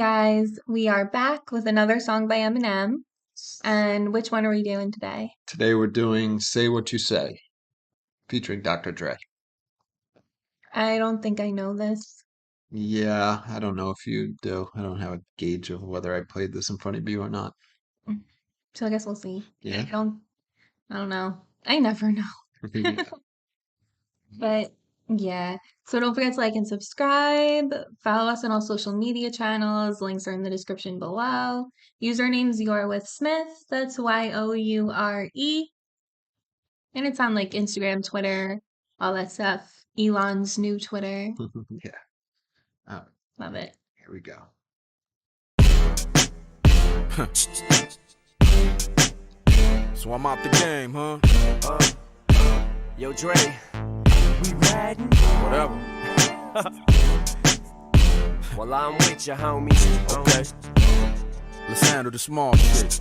guys, we are back with another song by Eminem. And which one are we doing today? Today we're doing Say What You Say, featuring Dr. Dre. I don't think I know this. Yeah, I don't know if you do. I don't have a gauge of whether I played this in front of you or not. So I guess we'll see. Yeah. I don't know. I never know. Yeah. But yeah. So don't forget to like and subscribe. Follow us on all social media channels. Links are in the description below. Username's yourewithsmith. That's YOURE. And it's on like Instagram, Twitter, all that stuff. Elon's new Twitter. Yeah. Oh, Love it. here we go. So I'm out the game, huh? Yo, Dre, we riding? Whatever. Well, I'm with you, homies. Okay. Let's handle the small shit.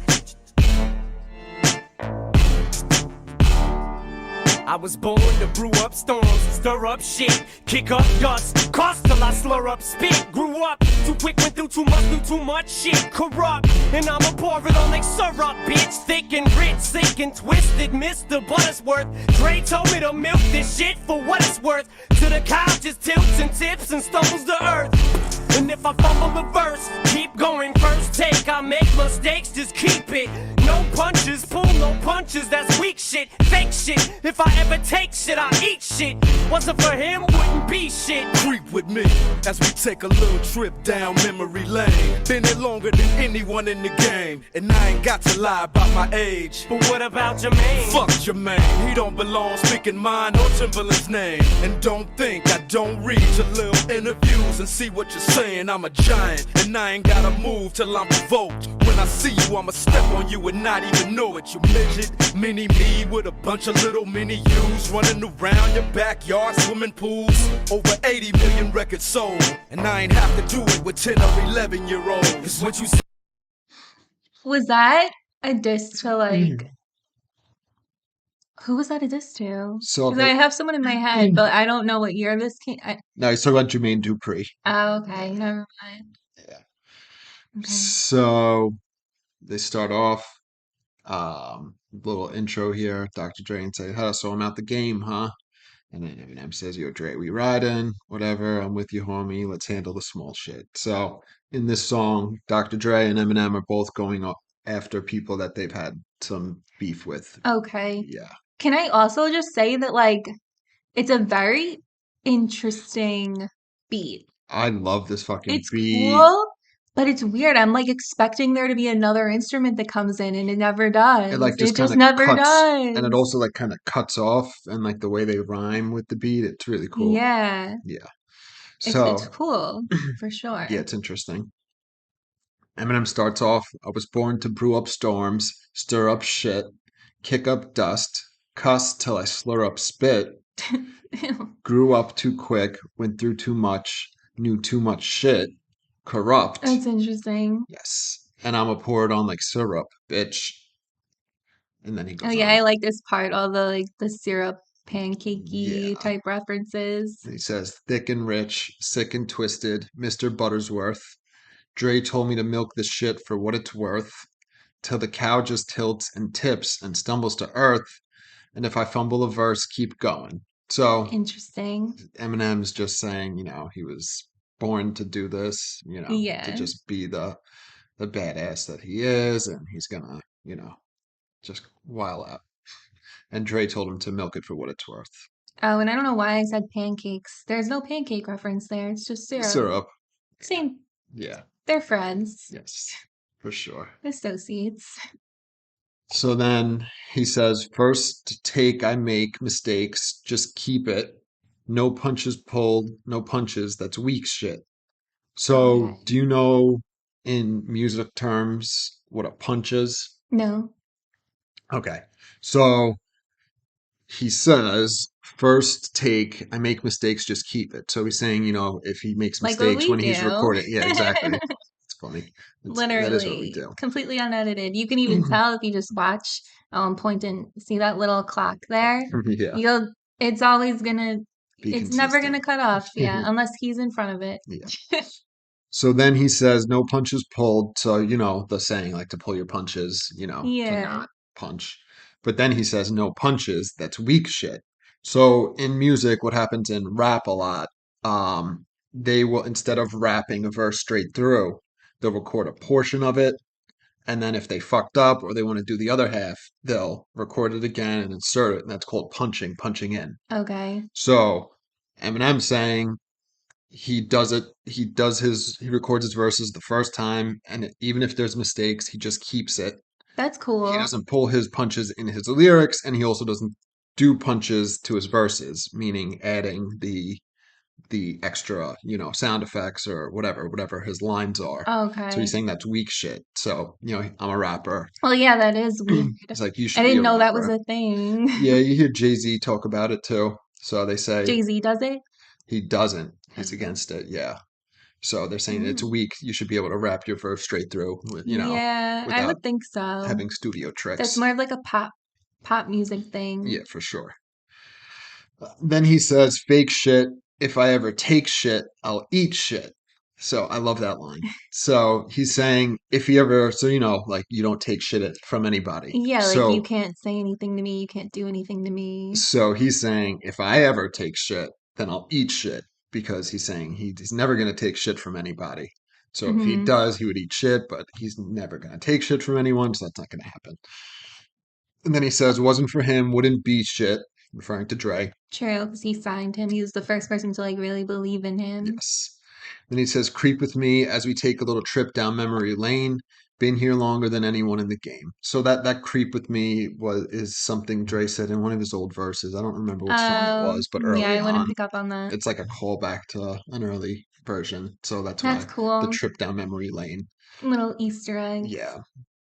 I was born to brew up storms, stir up shit, kick up dust, cost till I slur up spit. Grew up too quick, went through too much, knew too much shit. Corrupt, and I'ma pour it on like syrup, bitch. Thick and rich, sick and twisted, Mr. Buttersworth. Dre told me to milk this shit for what it's worth. To the cow just tilts and tips and stumbles to earth. And if I fumble the verse, keep going, first take. I make mistakes, just keep it. No punches, pull no punches, that's weak shit, fake shit. If I ever take shit, I eat shit. Wasn't for him, wouldn't be shit. Creep with me as we take a little trip down memory lane. Been here longer than anyone in the game, and I ain't got to lie about my age. But what about Jermaine? Fuck Jermaine, he don't belong speaking mine or Timberland's name. And don't think I don't read your little interviews and see what you're saying. I'm a giant, and I ain't gotta move till I'm provoked. When I see you, I'ma step on you and not even know it. You midget, mini me with a bunch of little mini yous running around your backyard, swimming pools. Over 80 million records sold, and I ain't have to do it with 10 or 11-year-olds. Cause what you say. Was that a diss to like who was that a diss to? So, Because I have someone in my head, but I don't know what year this came. no, he's talking about Jermaine Dupri. Oh, okay, never mind. Yeah. Okay. So they start off, little intro here. Dr. Dre and say, huh, so I'm out the game, huh? And then Eminem says, yo, Dre, we riding, whatever. I'm with you, homie. Let's handle the small shit. So in this song, Dr. Dre and Eminem are both going up after people that they've had some beef with. Okay. Yeah. Can I also just say that like it's a very interesting beat. I love this fucking It's beat. cool, but it's weird. I'm like expecting there to be another instrument that comes in and it never does. It like just It just kind of never cuts, does. and it also like kind of cuts off, and like the way they rhyme with the beat, it's really cool. Yeah. Yeah. It's So cool for sure. yeah, it's interesting. Eminem starts off, I was born to brew up storms, stir up shit, kick up dust, cuss till I slur up spit, grew up too quick, went through too much, knew too much shit, corrupt. That's interesting. Yes. And I'ma pour it on like syrup, bitch. And then he Oh goes yeah, on. I like this part, all the like the syrup pancakey Yeah. type references. He says, thick and rich, sick and twisted, Mr. Buttersworth. Dre told me to milk this shit for what it's worth, till the cow just tilts and tips and stumbles to earth. And if I fumble a verse, keep going. So Interesting. Eminem's just saying, he was born to do this, to Yeah. just be the badass that he is, and he's gonna, just while out. And Dre told him to milk it for what it's worth. Oh, and I don't know why I said pancakes. There's no pancake reference there. It's just syrup. Syrup. Same. Yeah. They're friends. Yes, for sure. Associates. So then he says, first take, I make mistakes, just keep it. No punches pulled, no punches, that's weak shit. So Okay. do you know in music terms what a punch is? No. Okay. So he says, first take, I make mistakes, just keep it. So he's saying, if he makes Like what mistakes we when he's do. recording. Yeah, exactly. It's funny. That is what we Literally. do. Completely unedited. You can even tell if you just watch, point and see that little clock there. Yeah. It's always gonna, Be it's never consistent. gonna cut off. Yeah. Unless he's in front of it. Yeah. So then he says, no punches pulled. So, the saying, like to pull your punches, to Yeah. not punch. But then he says, no punches. That's weak shit. So in music, what happens in rap a lot, they will, instead of rapping a verse straight through, they'll record a portion of it. And then if they fucked up or they want to do the other half, they'll record it again and insert it. And that's called punching in. Okay. So Eminem saying, he records his verses the first time, and even if there's mistakes, he just keeps it. That's He cool. doesn't pull his punches in his lyrics, and he also doesn't do punches to his verses, meaning adding the extra, sound effects or whatever his lines are. So Okay. he's saying that's weak shit. So, I'm a rapper. Well, yeah, that is weird. It's like, you I should be didn't a know that was rapper. a thing. Yeah, you hear Jay-Z talk about it too. So they say Jay-Z does it? he doesn't. He's Okay. against it. Yeah. So they're saying it's Mm. weak. You should be able to rap your verse straight through with, Yeah, I without would think so. having studio That's tricks. more of like a pop music thing. Yeah, for sure. Then he says, fake shit. If I ever take shit, I'll eat shit. So I love that line. So he's saying, if he ever, so, like you don't take shit from anybody. Yeah, like you So, can't say anything to me, you can't do anything to me. so he's saying, if I ever take shit, then I'll eat shit because he's saying he's never going to take shit from anybody. So if he Hmm. does, he would eat shit, but he's never going to take shit from anyone, so that's not going to happen. And then he says, wasn't for him, wouldn't be shit, referring to Dre. True, because he signed him. He was the first person to like really believe in him. Yes. Then he says, creep with me as we take a little trip down memory lane. Been here longer than anyone in the game. So that creep with me is something Dre said in one of his old verses. I don't remember which song it was, but Yeah, early I wouldn't on. pick up on that. It's like a callback to an early version. So that's That's why the cool. trip down memory lane. Little Easter egg. Yeah.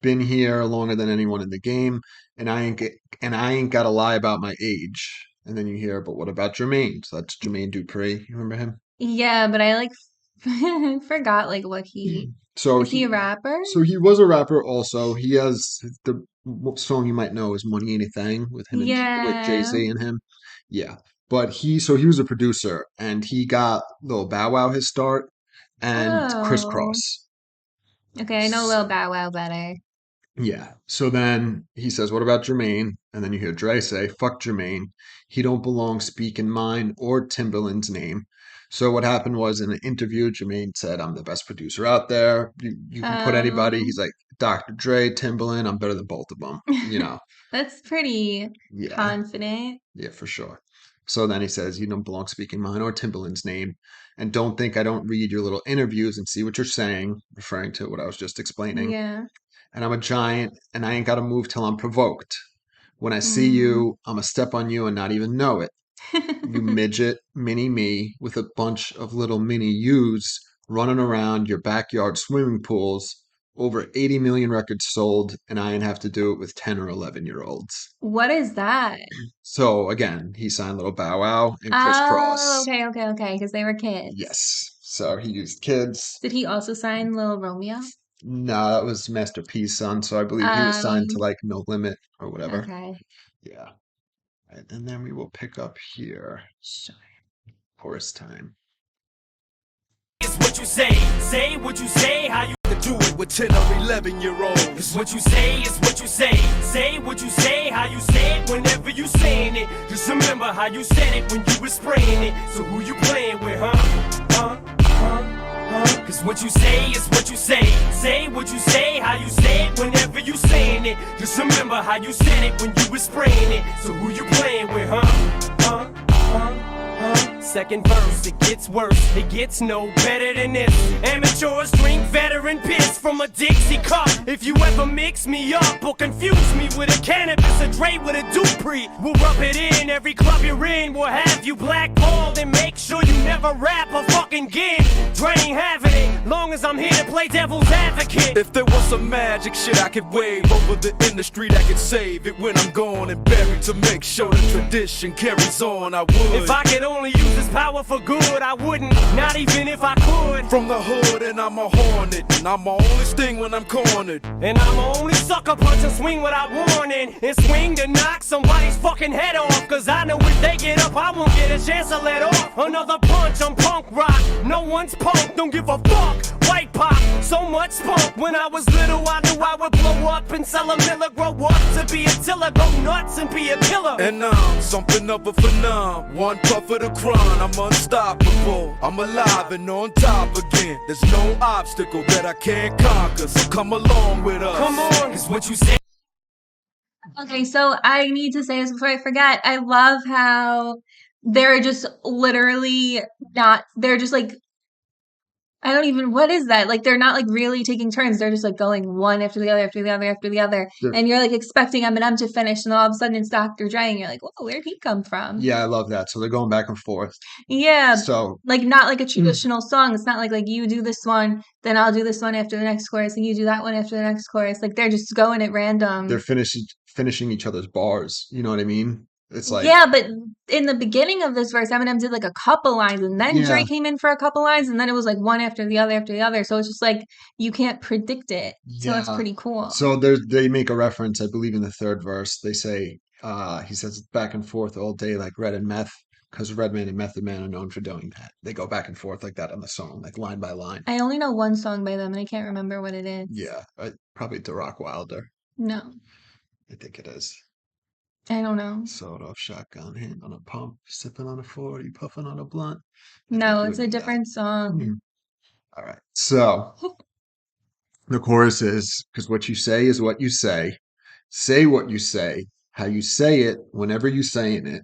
Been here longer than anyone in the game, and I ain't got to lie about my age. And then you hear, but what about Jermaine? So that's Jermaine Dupri. You remember him? Yeah, but I like forgot like what he So is he a rapper? he was a rapper also. He has the song you might know is Money Ain't a Thing with him and with Yeah. Jay-Z and him. Yeah. But he was a producer and he got Lil Bow Wow his start and Criss Oh. Cross. Okay, I know Lil Bow Wow better. Yeah. So then he says, what about Jermaine? And then you hear Dre say, fuck Jermaine. He don't belong speaking mine or Timberland's name. So what happened was in an interview, Jermaine said, I'm the best producer out there. You can put anybody. He's like, Dr. Dre, Timberland, I'm better than both of them. That's pretty Yeah. confident. Yeah, for sure. So then he says, you don't belong speaking mine or Timberland's name. And don't think I don't read your little interviews and see what you're saying, referring to what I was just explaining. Yeah. And I'm a giant and I ain't got to move till I'm provoked. When I see Mm. you, I'm a step on you and not even know it. You midget, mini me, with a bunch of little mini yous running around your backyard swimming pools. Over 80 million records sold, and I ain't have to do it with 10 or 11-year-olds. What is that? So again, he signed Little Bow Wow and Criss Oh, Cross. okay, because they were kids. Yes. So he used kids. Did he also sign Lil Romeo? No, that was Master P's son. So I believe he was signed to Um, like No Limit or whatever. Okay. Yeah. And then we will pick up here. Sure. Chorus time. It's what you say what you say, how you Do it with 10 or 11-year-olds. It's what you say, it's what you say what you say, how you say it whenever you saying it. Just remember how you said it when you was spraying it. So who you playing with, huh? Cause what you say is what you say what you say, how you say it whenever you saying it. Just remember how you said it when you was spraying it. So who you playing with, huh? Second verse, it gets worse, it gets no better than this. Amateurs drink veteran piss from a Dixie cup. If you ever mix me up or confuse me with a cannabis, a Dre with a Dupree, we'll rub it in every club you're in. We'll have you blackballed and make sure you never rap a fucking gig. Dre ain't having it, long as I'm here to play devil's advocate. If there was some magic shit I could wave over the industry that could save it when I'm gone and buried, to make sure the tradition carries on, I would. If I could only use this power for good, I wouldn't, not even if I could. From the hood and I'm a hornet, and I'm my only sting when I'm cornered. And I'm only sucker punch and swing without warning, and swing to knock somebody's fucking head off. Cause I know if they get up, I won't get a chance to let off another punch. I'm punk rock, no one's punk, don't give a fuck so much spunk. When I was little, I knew I would blow up and sell a miller, grow up to be a tiller, go nuts and be a killer. And I'm something of a phenom. One puff of the crown, I'm unstoppable. I'm alive and on top again. There's no obstacle that I can't conquer. So come along with us. Come on, It's what you say. Okay, so I need to say this before I forget. I love how they're just literally not, they're just like, I don't even, what is that? Like, they're not like really taking turns. They're just like going one after the other, after the other, after the other. They're- And you're like expecting Eminem to finish, and all of a sudden it's Dr. Dre, and you're like, whoa, where'd he come from? Yeah, I love that. So they're going back and forth. Yeah, So like not like a traditional song. It's not like you do this one, then I'll do this one after the next chorus, and you do that one after the next chorus. Like they're just going at random. they're finishing each other's bars. You know what I mean? It's like, Yeah, but in the beginning of this verse, Eminem did like a couple lines, and then yeah, Dre came in for a couple lines, and then it was like one after the other after the other. So it's just like you can't predict it. So that's yeah. pretty cool. So they make a reference, I believe, in the third verse. They say, he says it's back and forth all day like Red and Meth, because Redman and Method Man are known for doing that. They go back and forth like that on the song, like line by line. I only know one song by them, and I can't remember what it is. Yeah, probably to Rock Wilder. No, I think it is. I don't know. Sawed off shotgun, hand on a pump, sipping on a 40, puffing on a blunt. I think No, it it's would a be that. different song. Mhm. All right. So the chorus is, because what you say is what you say. Say what you say, how you say it whenever you saying it.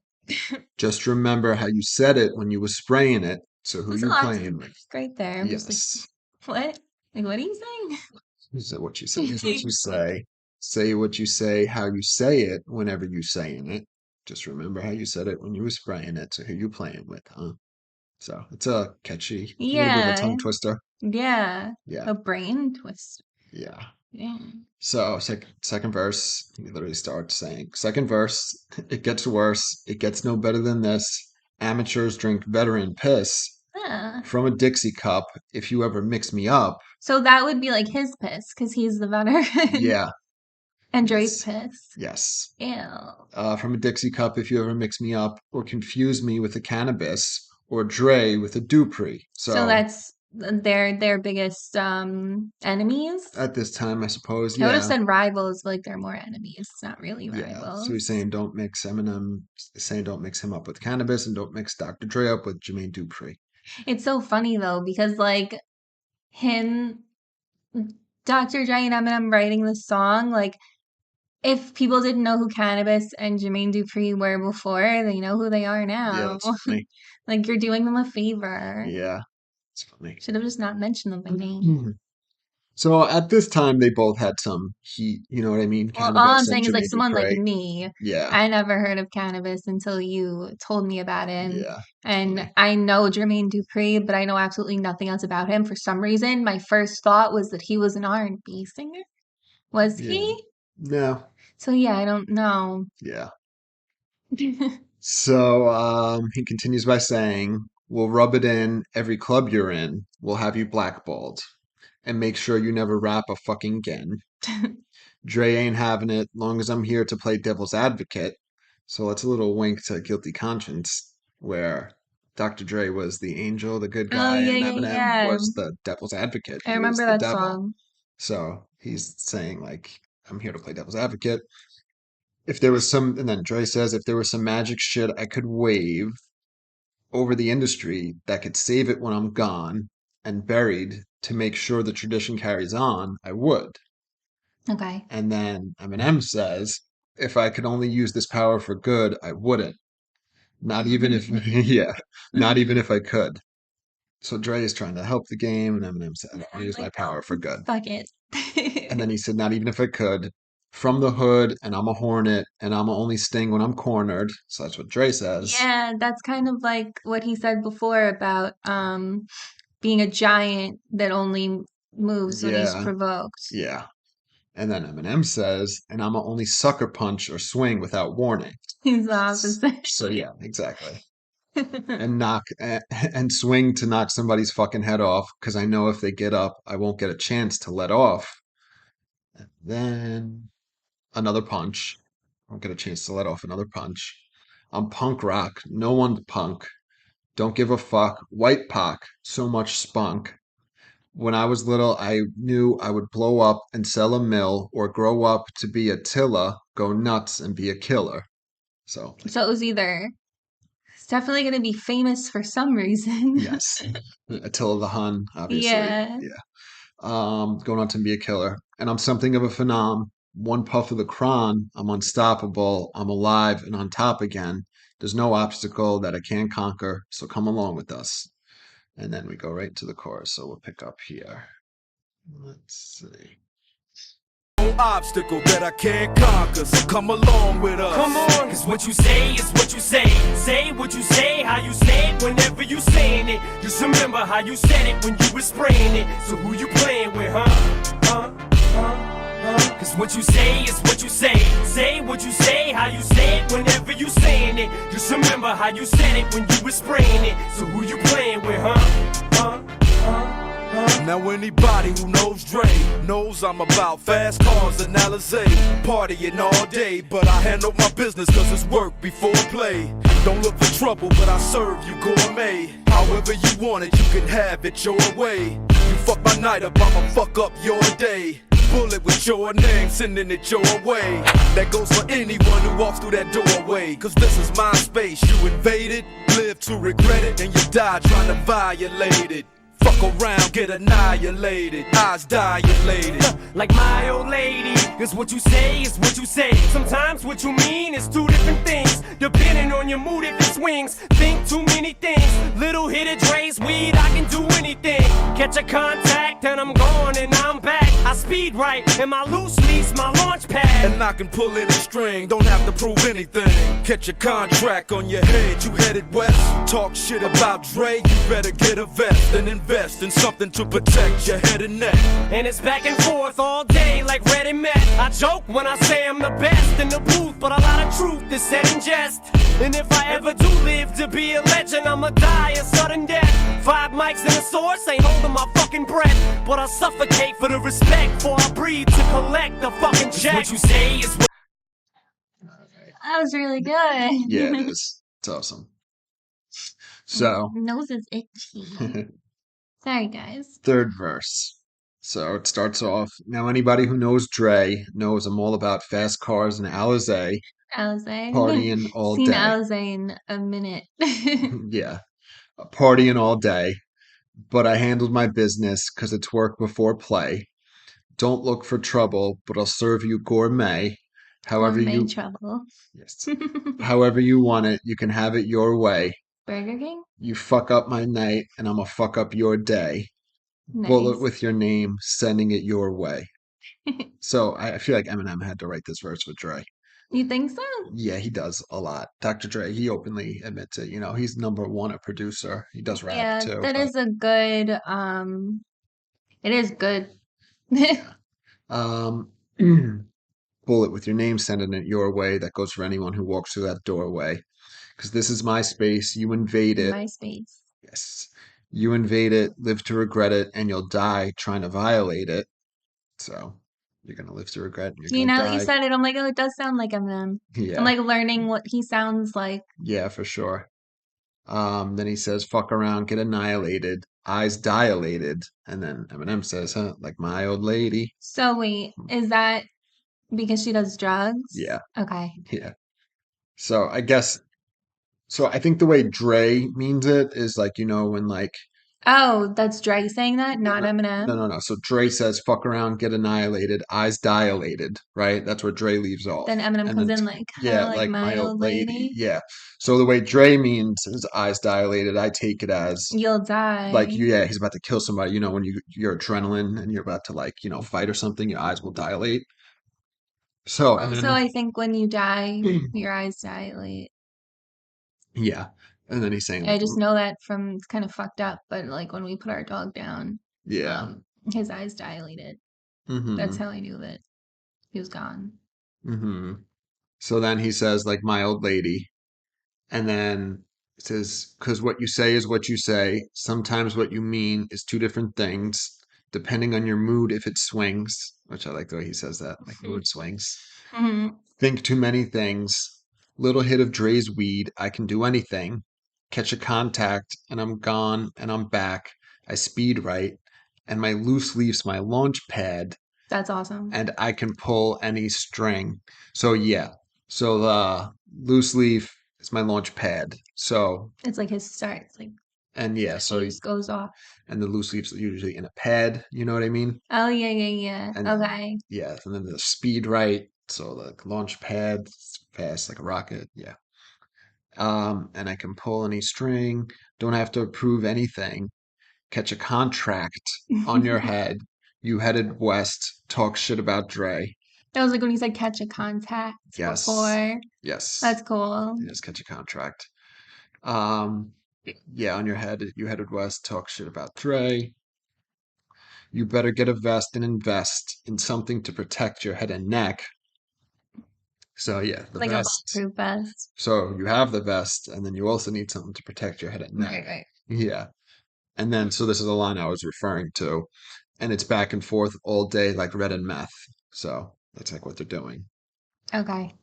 Just remember how you said it when you was spraying it. So who That's a you lot to playing with? right there. I'm just like, Yes. what? Like, what are you saying? Is that what you say? Is what you say. Say what you say, how you say it whenever you saying it. Just remember how you said it when you were spraying it. So who you playing with, huh? So it's a catchy, a little bit of a Yeah, tongue twister. yeah. Yeah, A brain twist. yeah. Yeah. So second verse, he literally starts saying, second verse, it gets worse. It gets no better than this. Amateurs drink veteran piss Ah. from a Dixie cup. If you ever mix me up, So that would be like his piss because he's the veteran. yeah, And Dre's yes, piss. yes. Ew. From a Dixie cup, if you ever mix me up or confuse me with a cannabis or Dre with a Dupree. So So that's their biggest enemies. at this time, I suppose, I would have yeah. said rivals, but like they're more enemies. It's not really Yeah, so he's rivals. saying don't mix Eminem, saying don't mix him up with cannabis, and don't mix Dr. Dre up with Jermaine Dupri. It's so funny though, because like him, Dr. Dre and Eminem writing this song, like if people didn't know who Cannabis and Jermaine Dupri were before, they know who they are Yeah, now. that's funny. Like you're doing them a favor. Yeah, it's funny. Should have just not mentioned them by name. Mhm. So at this time, they both had some heat. You know what I mean? Well, all I'm Cannabis and saying is like Jermaine someone like Dupri. me, Yeah, I never heard of Cannabis until you told me about him. yeah, it's And funny. I know Jermaine Dupri, but I know absolutely nothing else about him. For some reason, my first thought was that he was an R&B singer. Was Yeah. he? No. So yeah, I don't know. Yeah. So he continues by saying, "We'll rub it in every club you're in. We'll have you blackballed, and make sure you never rap a fucking again. Dre ain't having it long as I'm here to play devil's advocate." So that's a little wink to Guilty Conscience, where Dr. Dre was the angel, the good Oh guy, yeah, and yeah, Eminem yeah. was the devil's advocate. I He was remember the that devil. song. So he's saying, like, I'm here to play devil's advocate. If there was some, and then Dre says, if there was some magic shit I could wave over the industry that could save it when I'm gone and buried to make sure the tradition carries on, I would. Okay. And then Eminem says, if I could only use this power for good, I wouldn't. Not even if, yeah, not even if I could. So Dre is trying to help the game, and Eminem said, I And want to I'm use my like, power for oh, good. fuck it. And then he said, not even if I could. From the hood, and I'm a hornet, and I'm only sting when I'm cornered. So that's what Dre says. Yeah, that's kind of like what he said before about being a giant that only moves when he's Yeah, provoked. yeah. And then Eminem says, and I'm a only sucker punch or swing without warning. He's the opposite. So yeah, exactly. And and swing to knock somebody's fucking head off because I know if they get up, I won't get a chance to let off. And then another punch. I won't get a chance to let off another punch. I'm punk rock. No one's punk. Don't give a fuck. White pock. So much spunk. When I was little, I knew I would blow up and sell a mill or grow up to be a tiller, go nuts and be a killer. So, like, So it was either it's definitely gonna be famous for some reason. yes, Attila the Hun, obviously. Yeah. Yeah. Going on to be a killer. And I'm something of a phenom. One puff of the Kron, I'm unstoppable, I'm alive and on top again. There's no obstacle that I can't conquer, so come along with us. And then we go right to the chorus, so we'll pick up here. Let's see. No obstacle that I can't conquer, so come along with us. Come on, cause what you say is what you say. Say what you say, how you say it, whenever you saying it. Just remember how you said it when you was spraying it. So who you playing with, huh? Cause what you say is what you say. Say what you say, how you say it, whenever you saying it. Just remember how you said it when you was spraying it. So who you playing with, huh? Now anybody who knows Dre knows I'm about fast cars and Alizé, partying all day, but I handle my business cause it's work before play. Don't look for trouble, but I serve you gourmet. However you want it, you can have it your way. You fuck my night up, I'ma fuck up your day. Bullet with your name, sending it your way. That goes for anyone who walks through that doorway. Cause this is my space, you invade it, live to regret it, and you die trying to violate it. Fuck around, get annihilated, eyes dilated. Like my old lady, cause what you say is what you say. Sometimes what you mean is two different things, depending on your mood if it swings. Think too many things, little hit of Dre's weed, I can do anything. Catch a contact and I'm gone and I'm back. I speed right and my loose lease, my launch pad. And I can pull any string, don't have to prove anything. Catch a contract on your head, you headed west. Talk shit about Dre, you better get a vest and invest in something to protect your head and neck. And it's back and forth all day like Red and Met. I joke when I say I'm the best in the booth, but a lot of truth is said in jest. And if I ever do live to be a legend, I'ma die a sudden death. 5 mics in a source, ain't holding my fucking breath, but I'll suffocate for the respect before I breathe to collect the fucking check. What you say is what That was really good. Yeah, it is. It's awesome. So, My nose is itchy. Sorry, guys. third verse. So it starts off. Now, anybody who knows Dre knows I'm all about fast cars and Alizé, Alize. partying all Seen day. Alize in a minute. Yeah, partying all day. But I handled my business because it's work before play. Don't look for trouble, but I'll serve you gourmet. However Gourmet you, trouble. yes, however you want it, you can have it your way. Burger King? You fuck up my night, and I'ma fuck up your day. Bullet Nice. with your name, sending it your way. So I feel like Eminem had to write this verse with Dre. You think so? Yeah, he does a lot. Dr. Dre, he openly admits it. You know, he's #1 a producer. He does rap Yeah, too. that But is a good, it is good. um, bullet with your name, sending it your way. That goes for anyone who walks through that doorway. Because this is my space. You invade it. MySpace. Yes. You invade it, live to regret it, and you'll die trying to violate it. So you're gonna live to regret, and you're You gonna know, you die. said it. I'm like, oh, it does sound like Eminem. I'm Yeah, like learning what he sounds like. yeah, for sure. Then he says, "Fuck around, get annihilated, eyes dilated," and then Eminem says, "Huh, like my old lady." So wait, is that because she does drugs? Yeah, Okay. yeah. So I guess, so I think the way Dre means it is like, you know, when like Oh, that's Dre saying that, no, not no, no, Eminem. no, no. So Dre says, "Fuck around, get annihilated, eyes dilated," right? That's where Dre leaves off. Then Eminem And comes then, in like, yeah, like like my my old old lady. lady. Yeah. So the way Dre means his eyes dilated, I take it as You'll like, die. yeah, he's about to kill somebody. You know, when your adrenaline and you're about to like, you know, fight or something, your eyes will dilate. So Also, Eminem, I think when you die, your eyes dilate. yeah. And then he's saying, I just know that from it's kind of fucked up, but like when we put our dog down, yeah. his eyes dilated. That's Mm-hmm. how I knew that he was gone. Mm-hmm. So then he says, like my old lady. And then it says, because what you say is what you say. Sometimes what you mean is two different things, depending on your mood if it swings, which I like the way he says that, like mood swings. Mhm. Think too many things. Little hit of Dre's weed. I can do anything. Catch a contact and I'm gone and I'm back. I speed right and my loose leaf's my launch pad, That's awesome. and I can pull any string. So yeah. So the loose leaf is my launch pad. So It's like his start. It's like and yeah, the so fuse goes off. and the loose leaf's usually in a pad, you know what I mean? Oh, yeah. And Okay. yeah, and then the speed right, so the launch pad, it's fast like a rocket, yeah. And I can pull any string, don't have to approve anything, catch a contract on your head, you headed west, talk shit about Dre. That was like when you said catch a contact Yes, before. yes, That's cool. just catch a contract. Um, yeah, on your head, you headed west, talk shit about Dre. You better get a vest and invest in something to protect your head and neck. So yeah, the Like a vest. bulletproof vest. So you have the vest, and then you also need something to protect your head and neck. Right. Yeah. And then, so this is the line I was referring to, and it's back and forth all day like red and meth. So that's like what they're doing. Okay.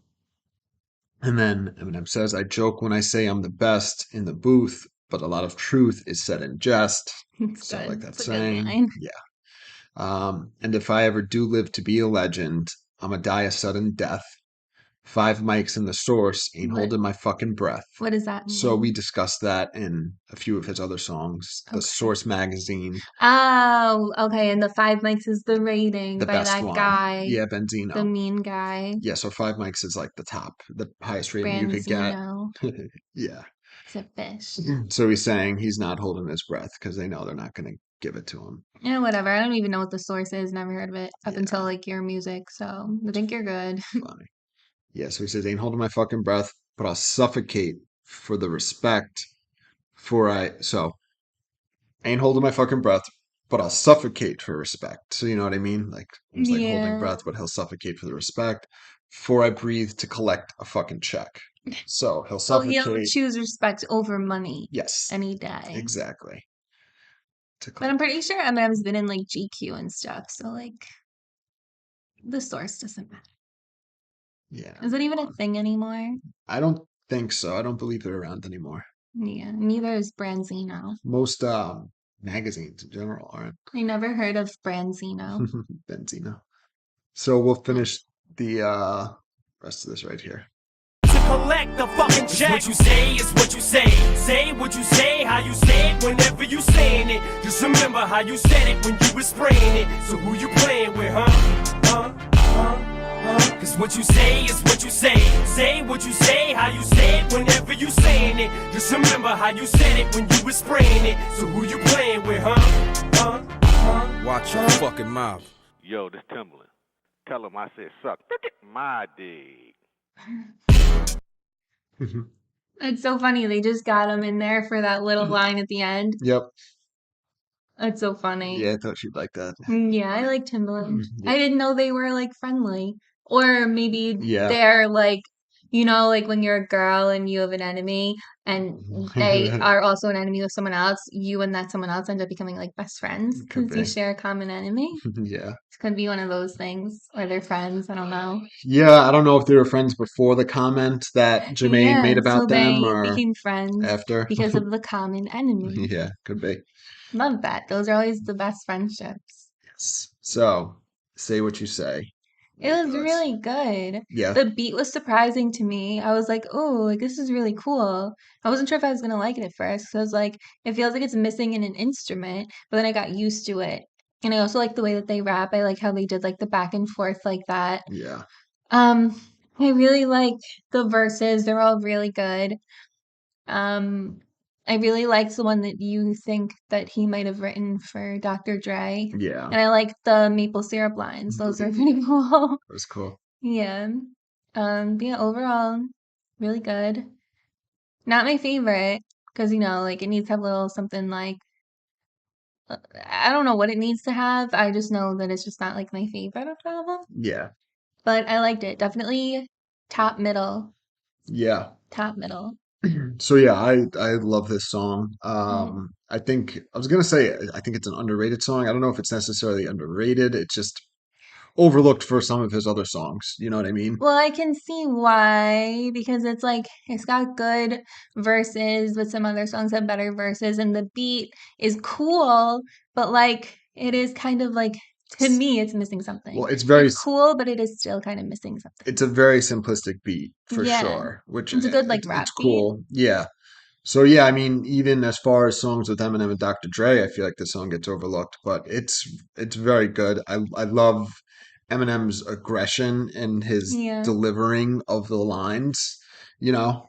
And then Eminem says, I joke when I say I'm the best in the booth, but a lot of truth is said in jest. It's So I like good. that It's a good saying. line. Yeah. And if I ever do live to be a legend, I'ma die a sudden death. 5 mics in the source, ain't What holding my fucking breath. what does that So we mean? discussed that in a few of his other songs. The Okay. Source magazine, Oh, okay. And the 5 mics is the rating the by best that one. guy, Yeah, the Benzino. mean guy, Yeah, so 5 mics is like the top, the highest rating you could get. Branzino. Yeah. It's a fish. So he's saying he's not holding his breath because they know they're not going to give it to him. Yeah, whatever. I don't even know what the source is. Never heard of it up until Yeah, like your music. So I think you're good. funny. Yeah, so he says, ain't holding my fucking breath, but I'll suffocate for the respect so ain't holding my fucking breath, but I'll suffocate for respect. So you know what I mean? Like he's like holding Yeah. breath, but he'll suffocate for the respect. For I breathe to collect a fucking check. So he'll So he'll suffocate. choose respect over money Yes, any day. exactly. To But I'm collect. pretty sure Eminem's been in like GQ and stuff. So like the source doesn't matter. Yeah. Is it even a thing anymore? I don't think so. I don't believe they're around anymore. Yeah. Neither is Branzino. Most magazines in general aren't. I never heard of Branzino. Benzino. So we'll finish the rest of this right here. To collect the fucking check. What you say is what you say. Say what you say, how you say it whenever you saying it. Just remember how you said it when you was spraying it. So who you playing with, huh? Cause what you say is what you say. Say what you say, how you say it whenever you saying it. Just remember how you said it when you was spraying it. So who you playing with, huh? Watch your fucking mouth. Yo, this Timberland. Tell him I said suck my dick. It's so funny. They just got him in there for that little line at the end. Yep. It's so funny. Yeah, I thought you'd like that. Yeah, I like Timbaland. Yeah. I didn't know they were like friendly. Or maybe Yeah. they're like, you know, like when you're a girl and you have an enemy and they are also an enemy with someone else, you and that someone else end up becoming like best friends Could because you be. share a common enemy. Yeah. It could be one of those things. Or they're friends. I don't know. Yeah, I don't know if they were friends before the comment that Jermaine made Yeah, so about them they or became friends after. because of the common enemy. Yeah, could be. Love that. Those are always the best friendships. Yes. So, say what you say. It Your was thoughts? really good. Yeah. The beat was surprising to me. I was like, oh, like this is really cool. I wasn't sure if I was gonna like it at first. So I was like, it feels like it's missing in an instrument, but then I got used to it. And I also like the way that they rap. I like how they did like the back and forth like that. Yeah. Um, I really like the verses. They're all really good. Um, I really liked the one that you think that he might have written for Dr. Dre. Yeah. And I like the maple syrup lines. Those are pretty cool. It was cool. Yeah. Yeah, overall, really good. Not my favorite, because you know, like it needs to have a little something like I don't know what it needs to have. I just know that it's just not like my favorite of the album. Yeah. But I liked it. Definitely top middle. Yeah. Top middle. So yeah, I love this song. Mhm. I think I was gonna say I think it's an underrated song. I don't know if it's necessarily underrated. It's just overlooked for some of his other songs. You know what I mean? Well, I can see why, because it's like it's got good verses, but some other songs have better verses, and the beat is cool, but like It is kind of like, to me, it's missing something. Well, it's very It's cool, but it is still kind of missing something. it's a very simplistic beat for Yeah. sure, which It's a good like it's rap beat. cool. Yeah. So yeah, I mean, even as far as songs with Eminem and Dr. Dre, I feel like the song gets overlooked, but it's very good. I love Eminem's aggression and his Yeah. delivering of the lines. You know,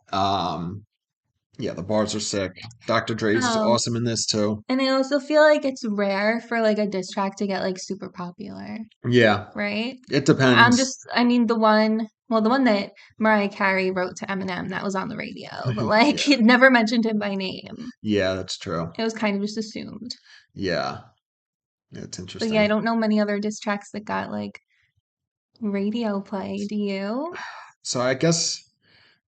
yeah, the bars are sick. Dr. Dre's Um, awesome in this too. and I also feel like it's rare for like a diss track to get like super popular, Yeah, right? it depends. I mean, the one that Mariah Carey wrote to Eminem, that was on the radio, but like Yeah, it never mentioned him by name. yeah, that's true. It was kind of just assumed. Yeah, it's But yeah, I interesting. don't know many other diss tracks that got like radio play. Do you? So I guess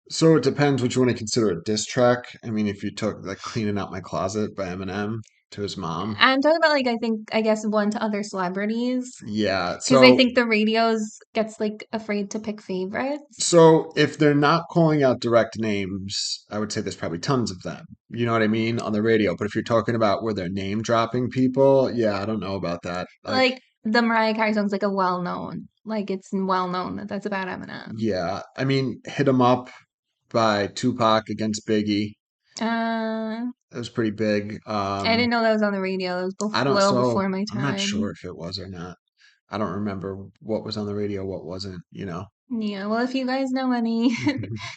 so. It depends what you want to consider a diss track. I mean, if you took like "Cleaning Out My Closet" by Eminem to his mom, I'm talking about like I guess one to other celebrities yeah. because I So think the radios gets like afraid to pick favorites. so if they're not calling out direct names, I would say there's probably tons of them. You know what I mean on the radio. But if you're talking about where they're name dropping people, yeah, I don't know about that. Like, Like the Mariah Carey song's like a well known, like it's well known that that's about Eminem. yeah, I mean, "Hit 'Em Up" by Tupac against Biggie. Uh, That was pretty big. I didn't know that was on the radio. That was I don't. well So before my I'm not sure time. if it was or not. I don't remember what was on the radio, what wasn't. You know. Yeah, well, if you guys know any,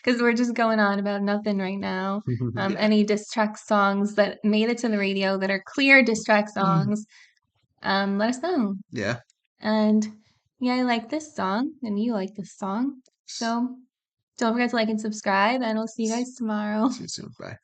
because we're just going on about nothing right now, Yeah. any diss track songs that made it to the radio that are clear diss track songs, let us know. Yeah. And yeah, I like this song, and you like this song. So don't forget to like and subscribe, and we'll see you guys tomorrow. See you soon. Bye.